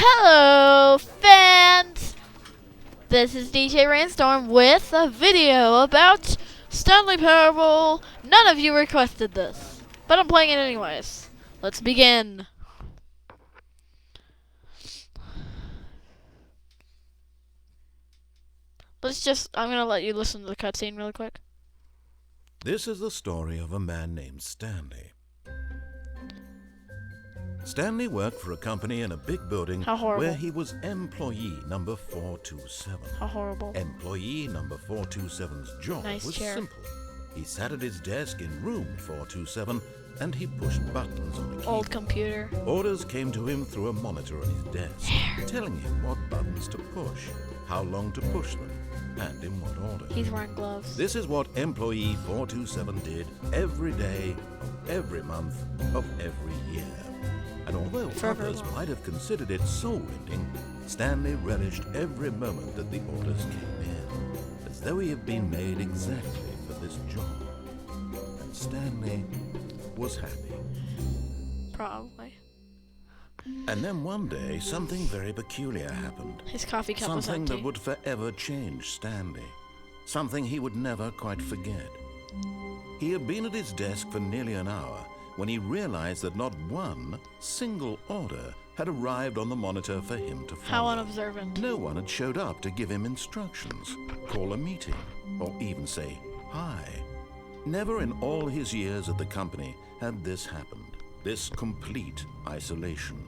Hello, fans! This is DJ Rainstorm with a video about Stanley Parable. None of you requested this, but I'm playing it anyways. Let's begin. I'm gonna let you listen to the cutscene really quick. This is the story of a man named Stanley. Stanley worked for a company in a big building where he was employee number 427. How horrible. Employee number 427's job was simple. He sat at his desk in room 427 and he pushed buttons on the keyboard. Old computer. Orders came to him through a monitor on his desk, telling him what buttons to push, how long to push them, and in what order. He's wearing gloves. This is what employee 427 did every day of every month of every year. And although others might have considered it soul-rending, Stanley relished every moment that the orders came in, as though he had been made exactly for this job. And Stanley was happy. Probably. And then one day, something very peculiar happened. His coffee cup was Something empty. that would forever change Stanley. Something he would never quite forget. He had been at his desk for nearly an hour when he realized that not one single order had arrived on the monitor for him to follow. How unobservant. No one had showed up to give him instructions, call a meeting, or even say hi. Never in all his years at the company had this happened, this complete isolation.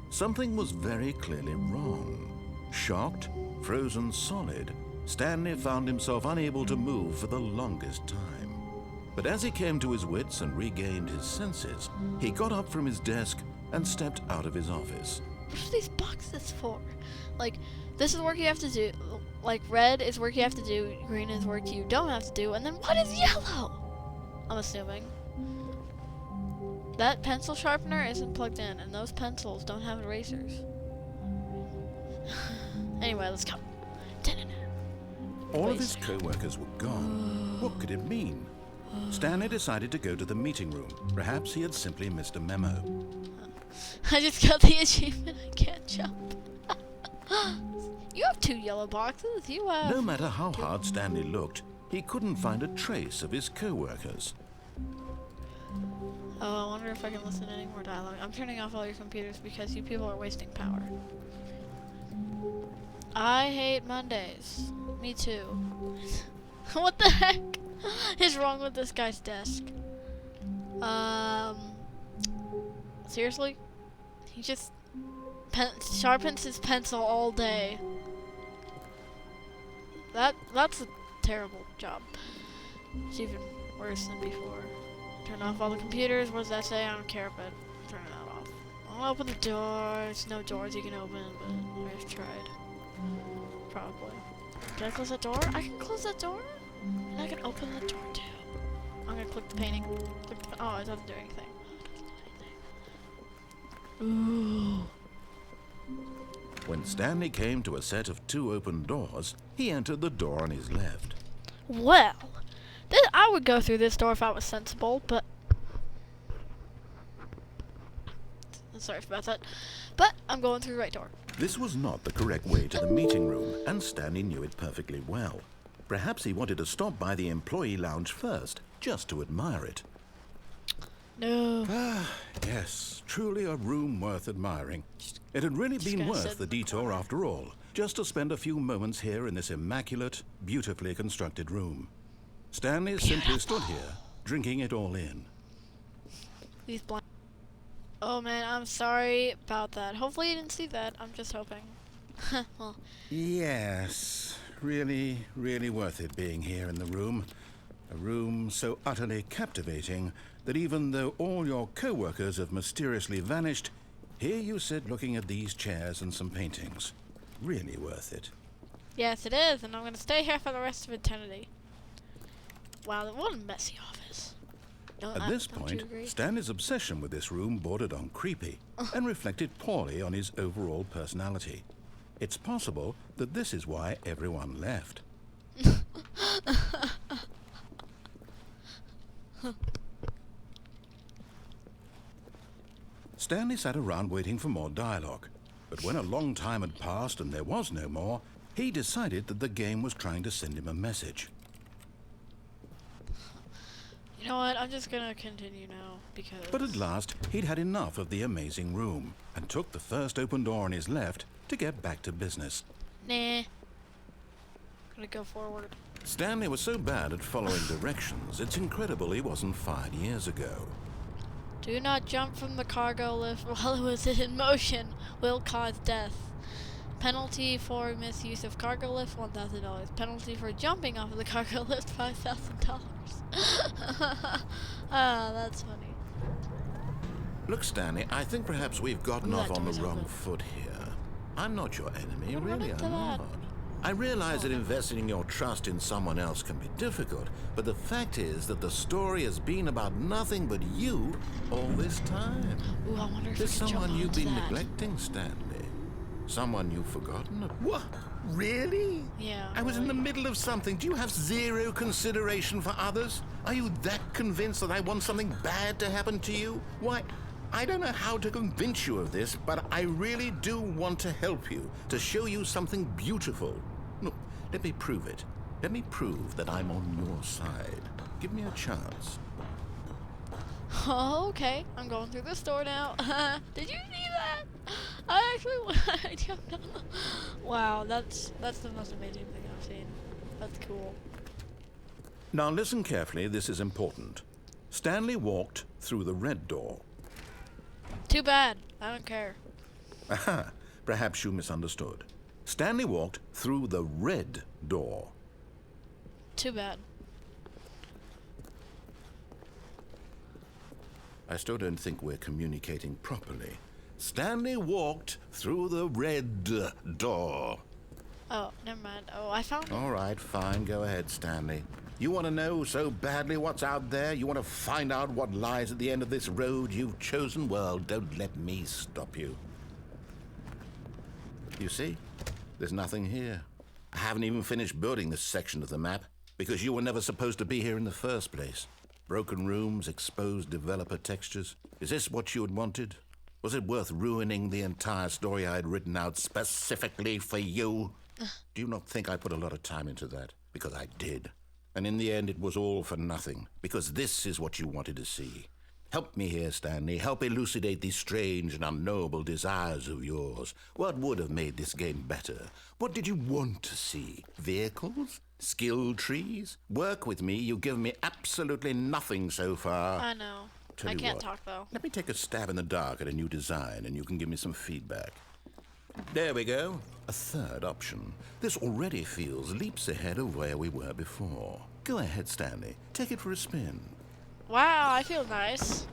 Something was very clearly wrong. Shocked, frozen solid, Stanley found himself unable to move for the longest time. But as he came to his wits and regained his senses, he got up from his desk and stepped out of his office. What are these boxes for? Like, this is work you have to do. Like, red is work you have to do, green is work you don't have to do, and then what is yellow? I'm assuming. That pencil sharpener isn't plugged in, and those pencils don't have erasers. Anyway, let's go. All of his co-workers were gone. What could it mean? Stanley decided to go to the meeting room. Perhaps he had simply missed a memo. I just got the achievement. I can't jump. You have 2 yellow boxes. You have... No matter how hard Stanley looked, he couldn't find a trace of his co-workers. Oh, I wonder if I can listen to any more dialogue. I'm turning off all your computers because you people are wasting power. I hate Mondays. Me too. What the heck is wrong with this guy's desk? Seriously? He just sharpens his pencil all day. That's a terrible job. It's even worse than before. Turn off all the computers. What does that say? I don't care, but turn that off. I'll open the door. There's no doors you can open, but I've tried. Probably. Can I close that door? I can close that door? And I can open the door too. I'm gonna click the painting. Oh, it doesn't do anything. Ooh. When Stanley came to a set of 2 open doors, he entered the door on his left. Well, I would go through this door if I was sensible, but... Sorry about that. But I'm going through the right door. This was not the correct way to the meeting room, and Stanley knew it perfectly well. Perhaps he wanted to stop by the employee lounge first, just to admire it. No. Yes, truly a room worth admiring. It had really been worth the detour after all, just to spend a few moments here in this immaculate, beautifully constructed room. Stanley simply stood here, drinking it all in. He's blind. Oh man, I'm sorry about that. Hopefully you didn't see that. I'm just hoping. Well. Yes, really, really worth it being here in the room. A room so utterly captivating that even though all your co-workers have mysteriously vanished, here you sit looking at these chairs and some paintings. Really worth it. Yes, it is, and I'm going to stay here for the rest of eternity. Wow, what a messy office. At this point, Stanley's obsession with this room bordered on creepy and reflected poorly on his overall personality. It's possible that this is why everyone left. Stanley sat around waiting for more dialogue. But when a long time had passed and there was no more, he decided that the game was trying to send him a message. You know what? I'm just gonna continue now because. But at last, he'd had enough of the amazing room and took the first open door on his left to get back to business. Nah. Gonna go forward. Stanley was so bad at following directions, it's incredible he wasn't fired years ago. Do not jump from the cargo lift while it was in motion. Will cause death. Penalty for misuse of cargo lift, $1,000. Penalty for jumping off of the cargo lift, $5,000. Ah, that's funny. Look, Stanley, I think perhaps we've gotten Ooh, off that on the door's wrong open. foot here. I'm not your enemy, What really, happened to I'm that? not. I realize that investing your trust in someone else can be difficult, but the fact is that the story has been about nothing but you all this time. Ooh, I wonder if There's we can jump someone you've onto been that. neglecting, Stanley. Someone you've forgotten. What? Really? Yeah. I was in the really. middle of something. Do you have zero consideration for others? Are you that convinced that I want something bad to happen to you? Why, I don't know how to convince you of this, but I really do want to help you, to show you something beautiful. Look, let me prove it. Let me prove that I'm on your side. Give me a chance. Oh, okay. I'm going through this door now. Did you see that? I actually I jumped on. Wow, that's the most amazing thing I've seen. That's cool. Now listen carefully, this is important. Stanley walked through the red door. Too bad. I don't care. Aha, perhaps you misunderstood. Stanley walked through the red door. Too bad. I still don't think we're communicating properly. Stanley walked through the red door. Oh, never mind. Oh, I found it. All right, fine, go ahead, Stanley. You want to know so badly what's out there? You want to find out what lies at the end of this road you've chosen? Well, don't let me stop you. You see? There's nothing here. I haven't even finished building this section of the map because you were never supposed to be here in the first place. Broken rooms, exposed developer textures. Is this what you had wanted? Was it worth ruining the entire story I had written out specifically for you? Do you not think I put a lot of time into that? Because I did. And in the end, it was all for nothing, because this is what you wanted to see. Help me here, Stanley. Help elucidate these strange and unknowable desires of yours. What would have made this game better? What did you want to see? Vehicles? Skill trees? Work with me. You've given me absolutely nothing so far. I know. Tell I you can't what, talk though. Let me take a stab in the dark at a new design, and you can give me some feedback. There we go. A third option. This already feels leaps ahead of where we were before. Go ahead, Stanley. Take it for a spin. Wow, I feel nice.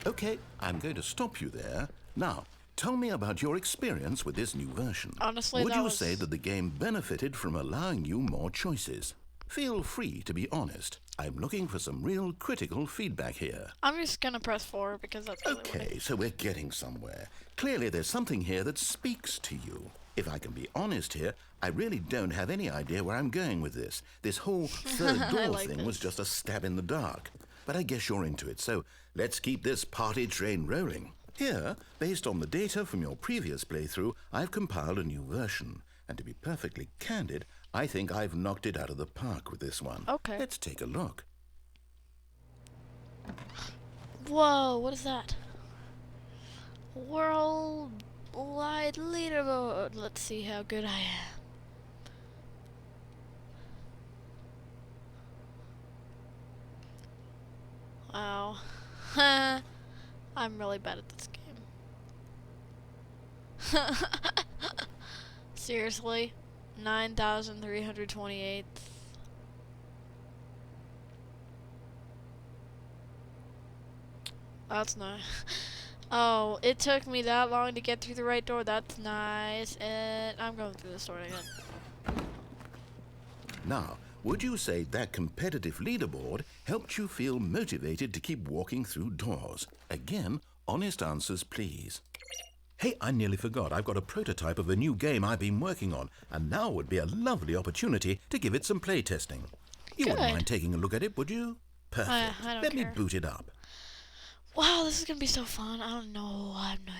Okay, I'm going to stop you there. Now, tell me about your experience with this new version. Honestly, Would that you was- say that the game benefited from allowing you more choices? Feel free to be honest. I'm looking for some real critical feedback here. I'm just gonna press 4 because that's really what Okay, so we're getting somewhere. Clearly there's something here that speaks to you. If I can be honest here, I really don't have any idea where I'm going with this. This whole third door like thing this. was just a stab in the dark. But I guess you're into it, so let's keep this party train rolling. Here, based on the data from your previous playthrough, I've compiled a new version. And to be perfectly candid, I think I've knocked it out of the park with this one. Okay. Let's take a look. Whoa, what is that? Worldwide leaderboard. Let's see how good I am. Wow. I'm really bad at this game. Seriously? 9,328. That's nice. Oh, it took me that long to get through the right door. That's nice. And I'm going through this door again. Now, would you say that competitive leaderboard helped you feel motivated to keep walking through doors? Again, honest answers, please. Hey, I nearly forgot. I've got a prototype of a new game I've been working on, and now would be a lovely opportunity to give it some play testing. You wouldn't Good. mind taking a look at it, would you? Perfect. I don't Let me care. boot it up. Wow, this is gonna be so fun. I don't know. I'm not.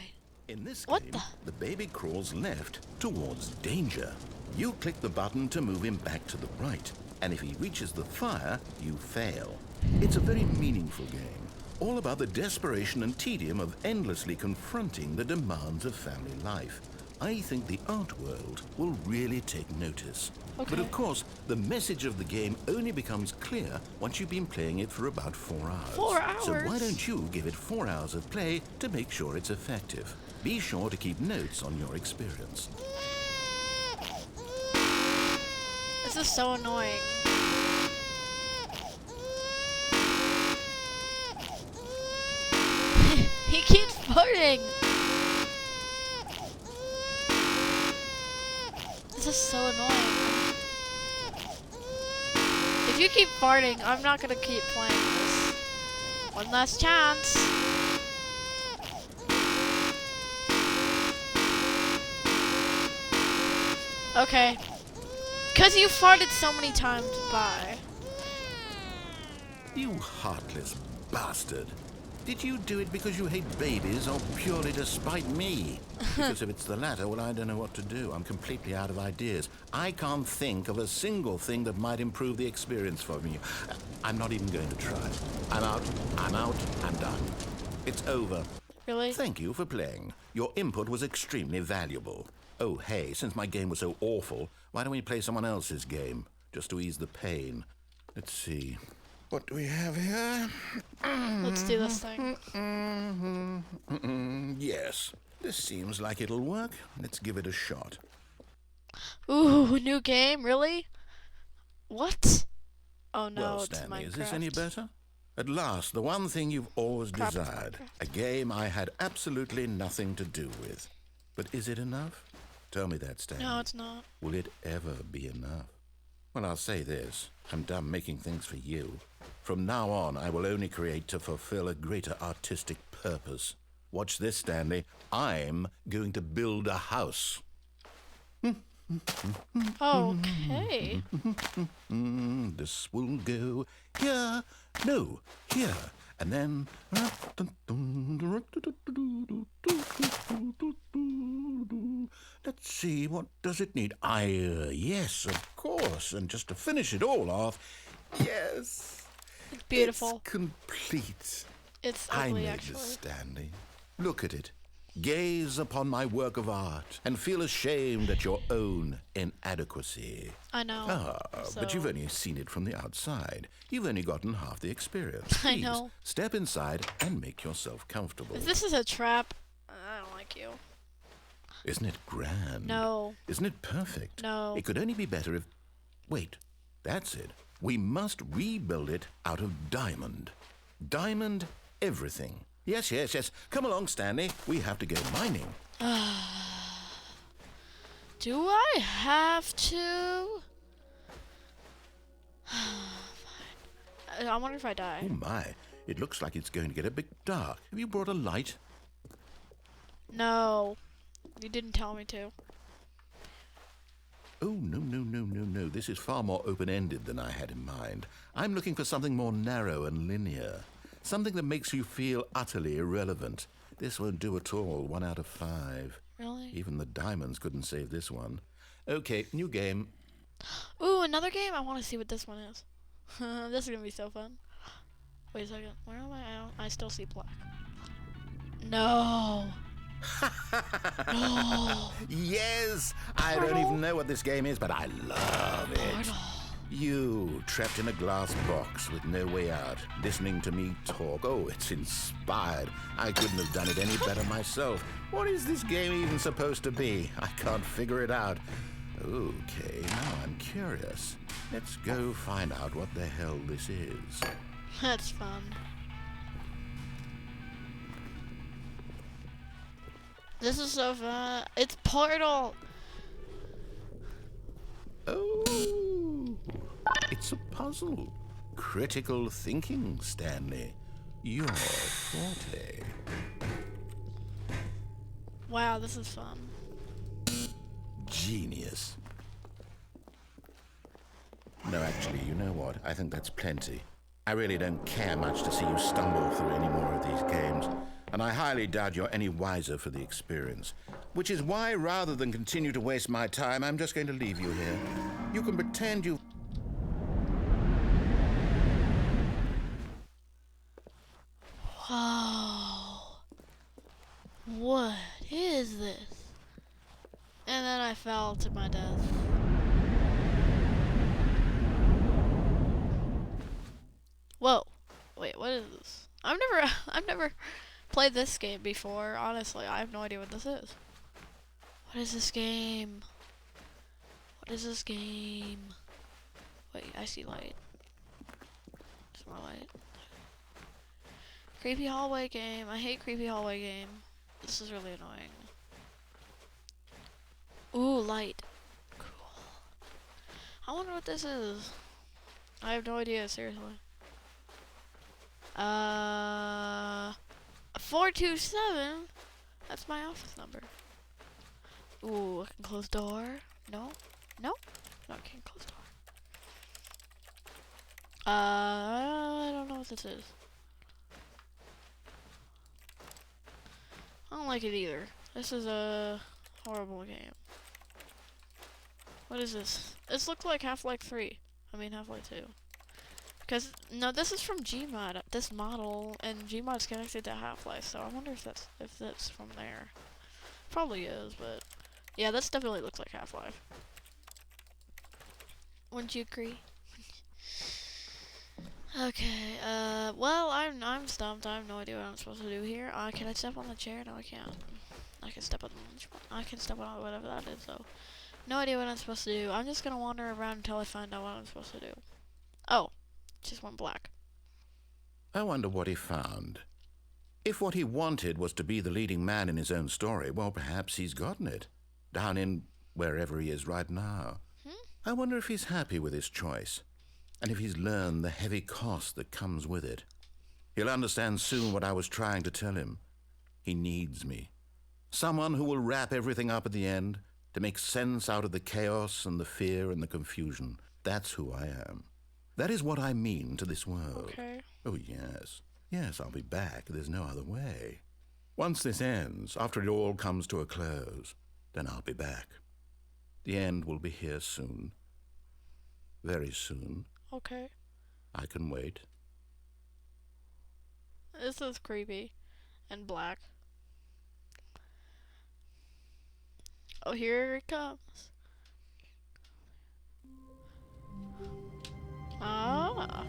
In this What game, the baby crawls left towards danger. You click the button to move him back to the right, and if he reaches the fire, you fail. It's a very meaningful game, all about the desperation and tedium of endlessly confronting the demands of family life. I think the art world will really take notice. Okay. But of course, the message of the game only becomes clear once you've been playing it for about 4 hours. 4 hours? So why don't you give it 4 hours of play to make sure it's effective? Be sure to keep notes on your experience. This is so annoying. He keeps farting. This is so annoying. If you keep farting, I'm not gonna keep playing this. One last chance. Okay. Because you farted so many times, bye. You heartless bastard. Did you do it because you hate babies or purely to spite me? Because if it's the latter, well, I don't know what to do. I'm completely out of ideas. I can't think of a single thing that might improve the experience for me. I'm not even going to try. I'm out, I'm done. It's over. Really? Thank you for playing. Your input was extremely valuable. Oh, hey, since my game was so awful, why don't we play someone else's game? Just to ease the pain. Let's see. What do we have here? Let's do this thing. Yes, this seems like it'll work. Let's give it a shot. Ooh, new game? Really? What? Oh no, Well, it's Stanley, Minecraft. is this any better? At last, the one thing you've always Crap, it's desired. Minecraft. A game I had absolutely nothing to do with. But is it enough? Tell me that, Stanley. No, it's not. Will it ever be enough? Well, I'll say this. I'm done making things for you. From now on, I will only create to fulfill a greater artistic purpose. Watch this, Stanley. I'm going to build a house. Okay. This will go here. No, here. And then... Let's see, what does it need? Yes, of course. And just to finish it all off, yes. It's beautiful. It's complete. It's I ugly, made actually. this, Stanley. Look at it. Gaze upon my work of art and feel ashamed at your own inadequacy. I know. But you've only seen it from the outside. You've only gotten half the experience. I Please, know. step inside and make yourself comfortable. If this is a trap, I don't like you. Isn't it grand? No. Isn't it perfect? No. It could only be better if... Wait, that's it. We must rebuild it out of diamond. Diamond everything. Yes, yes, yes. Come along, Stanley. We have to go mining. Do I have to? Fine. I wonder if I die. Oh, my. It looks like it's going to get a bit dark. Have you brought a light? No. You didn't tell me to. Oh, no. This is far more open-ended than I had in mind. I'm looking for something more narrow and linear. Something that makes you feel utterly irrelevant. This won't do at all. 1 out of 5. Really? Even the diamonds couldn't save this one. Okay, new game. Ooh, another game? I want to see what this one is. This is going to be so fun. Wait a second. Where am I? I still see black. No. No. Yes! I don't Portal. even know what this game is, but I love it. Portal. You, trapped in a glass box with no way out, listening to me talk. Oh, it's inspired. I couldn't have done it any better myself. What is this game even supposed to be? I can't figure it out. Okay, now I'm curious. Let's go find out what the hell this is. That's fun. This is so fun. It's Portal. Oh, it's a puzzle. Critical thinking, Stanley. Your forte. Wow, this is fun. Genius. No, actually, you know what? I think that's plenty. I really don't care much to see you stumble through any more of these games. and I highly doubt you're any wiser for the experience. Which is why, rather than continue to waste my time, I'm just going to leave you here. You can pretend you... Wow. What is this? And then I fell to my death. Whoa. Wait, what is this? I've never played this game before. Honestly, I have no idea what this is. What is this game? What is this game? Wait, I see light. There's more light. Creepy hallway game. I hate creepy hallway game. This is really annoying. Ooh, light. Cool. I wonder what this is. I have no idea, seriously. 427? That's my office number. Ooh, I can close door. No? No? No, I can't close door. I don't know what this is. I don't like it either. This is a horrible game. What is this? This looks like Half-Life 3. I mean Half-Life 2. Because, no, this is from Gmod, this model, and Gmod's connected to Half-Life, so I wonder if that's from there. Probably is, but yeah, this definitely looks like Half-Life. Wouldn't you agree? Okay, well, I'm stumped. I have no idea what I'm supposed to do here. Can I step on the chair? No, I can't. I can step on whatever that is, though. No idea what I'm supposed to do. I'm just gonna wander around until I find out what I'm supposed to do. Oh, just went black. I wonder what he found. If what he wanted was to be the leading man in his own story, well, perhaps he's gotten it. Down in wherever he is right now. I wonder if he's happy with his choice. And if he's learned the heavy cost that comes with it. He'll understand soon what I was trying to tell him. He needs me. Someone who will wrap everything up at the end, to make sense out of the chaos and the fear and the confusion. That's who I am. That is what I mean to this world. Okay. Oh, yes. Yes, I'll be back. There's no other way. Once this ends, after it all comes to a close, then I'll be back. The end will be here soon. Very soon. Okay. I can wait. This is creepy. And black. Oh, here it comes. Ah.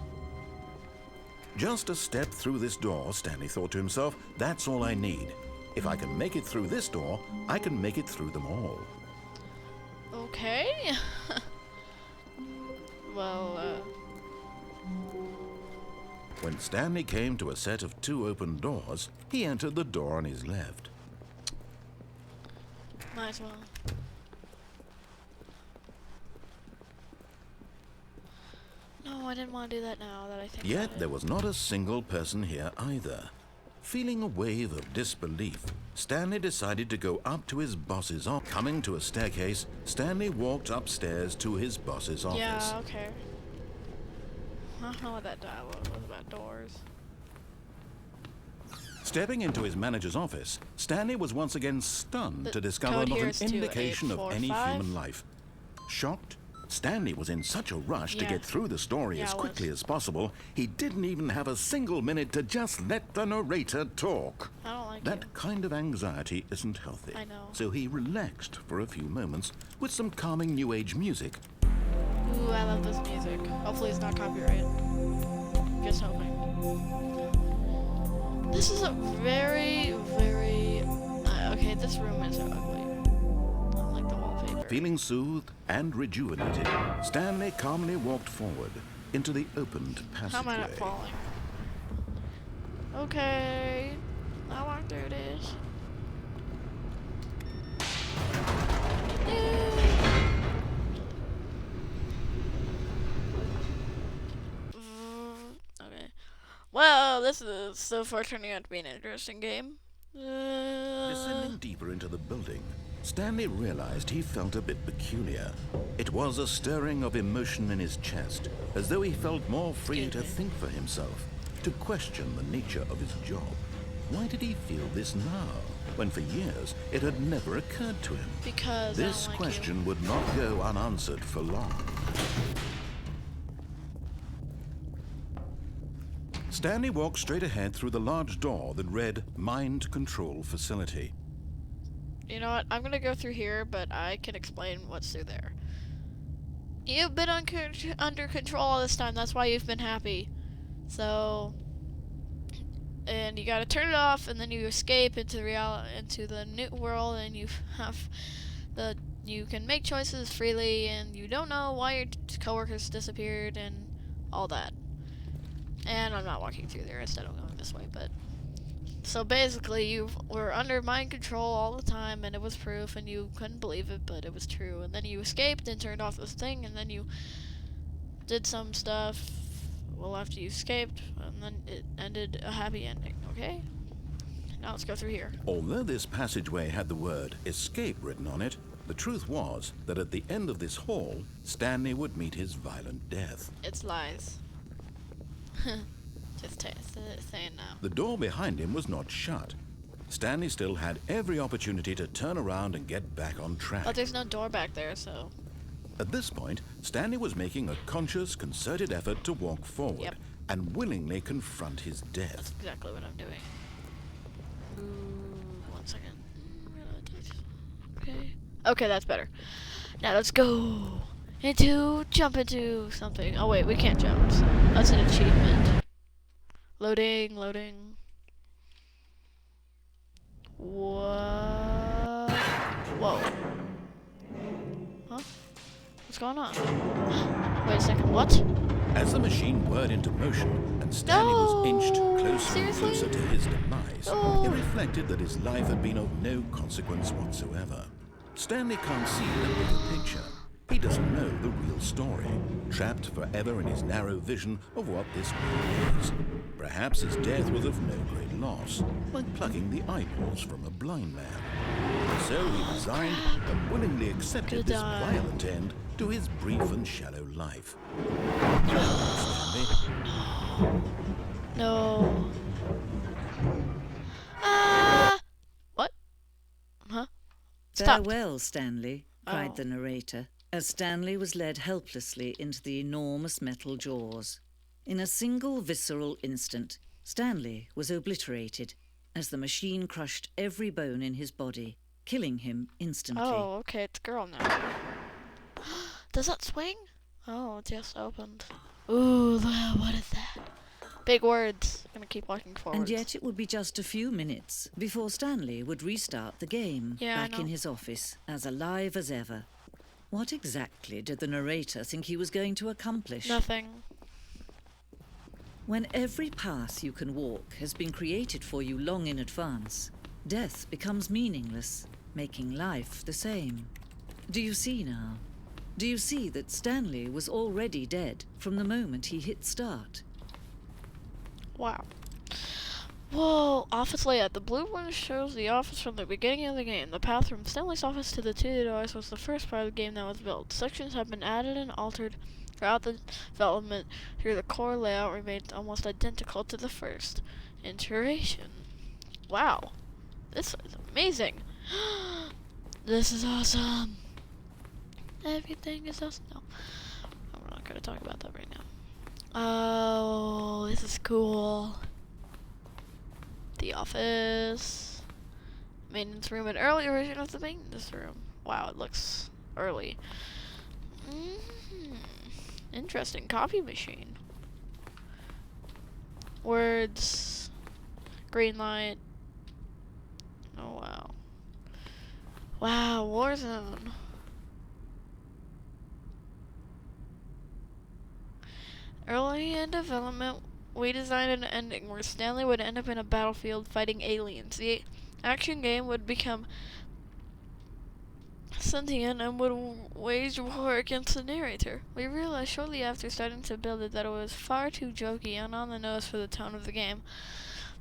Just a step through this door, Stanley thought to himself. That's all I need. If I can make it through this door, I can make it through them all. Okay. Well, When Stanley came to a set of 2 open doors, he entered the door on his left. might as well. No, I didn't want to do that now that I think about Yet it. there was not a single person here either. Feeling a wave of disbelief, Stanley decided to go up to his boss's office. Coming to a staircase, Stanley walked upstairs to his boss's office. Yeah, okay. I don't know what that dialogue was about doors. Stepping into his manager's office, Stanley was once again stunned The to discover code not here an is indication of 2845. any human life. Shocked, Stanley was in such a rush to Yeah. get through the story Yeah, as I quickly was. as possible, he didn't even have a single minute to just let the narrator talk. I don't like That you. kind of anxiety isn't healthy. I know. So he relaxed for a few moments with some calming new age music. Ooh, I love this music. Hopefully it's not copyrighted. Just hoping. This is a very, very... okay, this room is ugly. I don't like the wallpaper. Feeling soothed and rejuvenated, Stanley calmly walked forward into the opened passageway. How am I not falling? Okay. I'll walk through this. Okay. Well, this is so far turning out to be an interesting game. Descending deeper into the building, Stanley realized he felt a bit peculiar. It was a stirring of emotion in his chest, as though he felt more free Excuse to me. think for himself, to question the nature of his job. Why did he feel this now, when for years it had never occurred to him? Because This I don't like question would not go unanswered for long. Stanley walked straight ahead through the large door that read Mind Control Facility. You know what? I'm gonna go through here, but I can explain what's through there. You've been under control all this time. That's why you've been happy. So, and you gotta turn it off, and then you escape into the new world, and you can make choices freely, and you don't know why your coworkers disappeared and all that. And I'm not walking through there instead of going this way, but so basically you were under mind control all the time, and it was proof, and you couldn't believe it, but it was true. And then you escaped and turned off this thing, and then you did some stuff well after you escaped, and then it ended a happy ending. Okay, now let's go through here. Although this passageway had the word escape written on it, the truth was that at the end of this hall, Stanley would meet his violent death. It's lies. Just saying now. The door behind him was not shut. Stanley still had every opportunity to turn around and get back on track. But there's no door back there, so. At this point, Stanley was making a conscious, concerted effort to walk forward and willingly confront his death. That's exactly what I'm doing. Ooh, 1 second. Okay. Okay, that's better. Now let's go jump into something. Oh wait, we can't jump. So that's an achievement. Loading. What? Whoa. Huh? What's going on? Wait a second, what? As the machine whirred into motion and Stanley was inched closer and Seriously? closer to his demise, No. it reflected that his life had been of no consequence whatsoever. Stanley can't see the bigger picture. He doesn't know the real story, trapped forever in his narrow vision of what this world is. Perhaps his death was of no great loss, like plucking the eyeballs from a blind man. So he resigned and willingly accepted this violent end to his brief and shallow life. Stanley. No. What? Huh? Stop. Farewell, Stanley, cried Oh. the narrator, as Stanley was led helplessly into the enormous metal jaws. In a single visceral instant, Stanley was obliterated as the machine crushed every bone in his body, killing him instantly. Oh, okay, it's a girl now. Does that swing? Oh, it just opened. Ooh, what is that? Big words. I'm gonna keep walking forward. And yet it would be just a few minutes before Stanley would restart the game back in his office, as alive as ever. What exactly did the narrator think he was going to accomplish? Nothing. When every path you can walk has been created for you long in advance, death becomes meaningless, making life the same. Do you see now? Do you see that Stanley was already dead from the moment he hit start? Wow. Whoa, office layout. The blue one shows the office from the beginning of the game. The path from Stanley's office to the two doors was the first part of the game that was built. Sections have been added and altered throughout the development. Here, the core layout remains almost identical to the first iteration. Wow. This is amazing. This is awesome. Everything is awesome. No, I'm not going to talk about that right now. Oh, this is cool. The office. Maintenance room. An early version of the maintenance room. Wow, it looks early. Interesting. Copy machine. Words. Green light. Oh, wow. Wow, Warzone. Early in development, we designed an ending where Stanley would end up in a battlefield fighting aliens. The action game would become sentient and would wage war against the narrator. We realized shortly after starting to build it that it was far too jokey and on the nose for the tone of the game.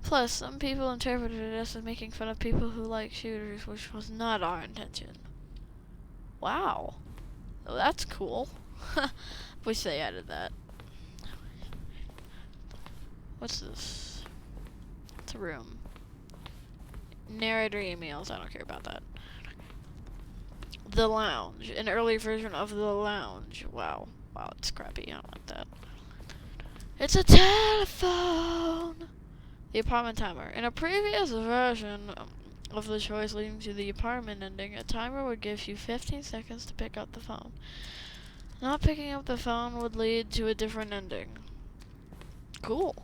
Plus, some people interpreted it as making fun of people who like shooters, which was not our intention. Wow. Well, that's cool. Wish they added that. What's this? It's a room. narrator emails. I don't care about that. The lounge, an early version of the lounge. Wow, it's crappy. I don't like that. It's a telephone. The apartment timer. In a previous version of the choice leading to the apartment ending, a timer would give you 15 seconds to pick up the phone. Not picking up the phone would lead to a different ending. Cool.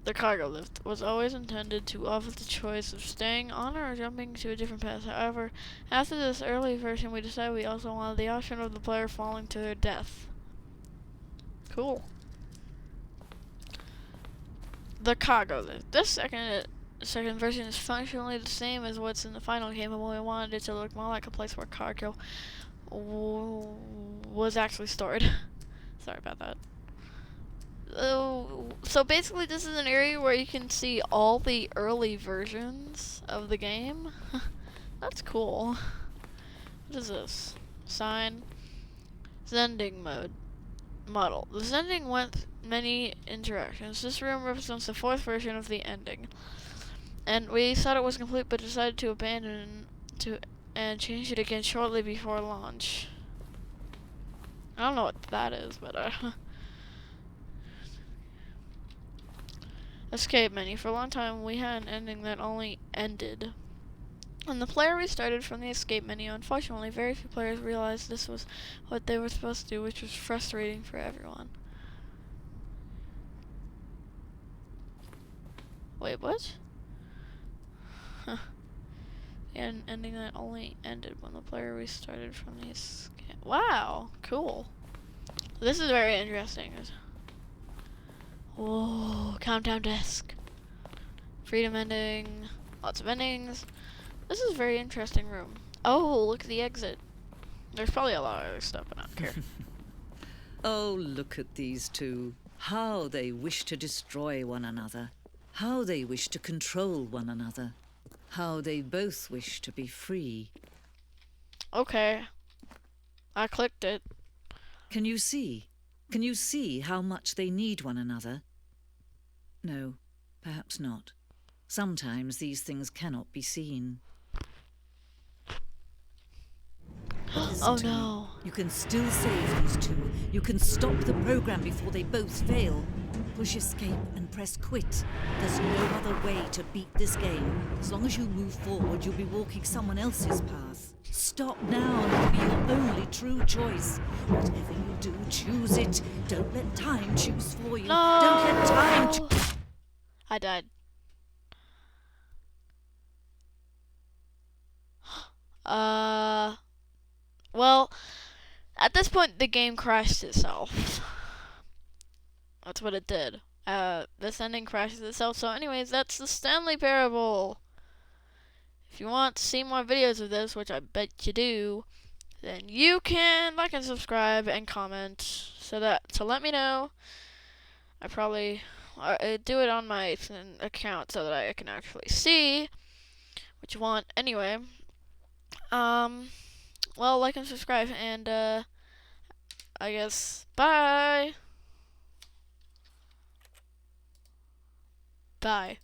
The cargo lift was always intended to offer the choice of staying on or jumping to a different path. However, after this early version, we decided we also wanted the option of the player falling to their death. Cool. The cargo lift. This second version is functionally the same as what's in the final game, but we wanted it to look more like a place where cargo was actually stored. Sorry about that. So basically this is an area where you can see all the early versions of the game. That's cool. What is this? Sign. Zending mode. Model. The Zending went many interactions. This room represents the 4th version of the ending. And we thought it was complete but decided to abandon and change it again shortly before launch. I don't know what that is, but escape menu. For a long time, we had an ending that only ended. When the player restarted from the escape menu, unfortunately, very few players realized this was what they were supposed to do, which was frustrating for everyone. Wait, what? Huh. An ending that only ended when the player restarted from the escape. Wow, cool. This is very interesting. Whoa, countdown disc. Freedom ending. Lots of endings. This is a very interesting room. Oh, look at the exit. There's probably a lot of other stuff, but I don't care. Oh, look at these two. How they wish to destroy one another. How they wish to control one another. How they both wish to be free. Okay. I clicked it. Can you see? Can you see how much they need one another? No, perhaps not. Sometimes these things cannot be seen. Oh no. You can still save these two. You can stop the program before they both fail. Push escape and press quit. There's no other way to beat this game. As long as you move forward, you'll be walking someone else's path. Stop now and it'll be your only true choice. Whatever you do, choose it. Don't let time choose for you. No. Don't let time choose. I died. Well, at this point, the game crashed itself. That's what it did. This ending crashes itself. So anyways, that's the Stanley Parable. If you want to see more videos of this, which I bet you do, then you can like and subscribe and comment to let me know. I probably do it on my account so that I can actually see what you want. Anyway, well, like and subscribe, and I guess bye. Bye.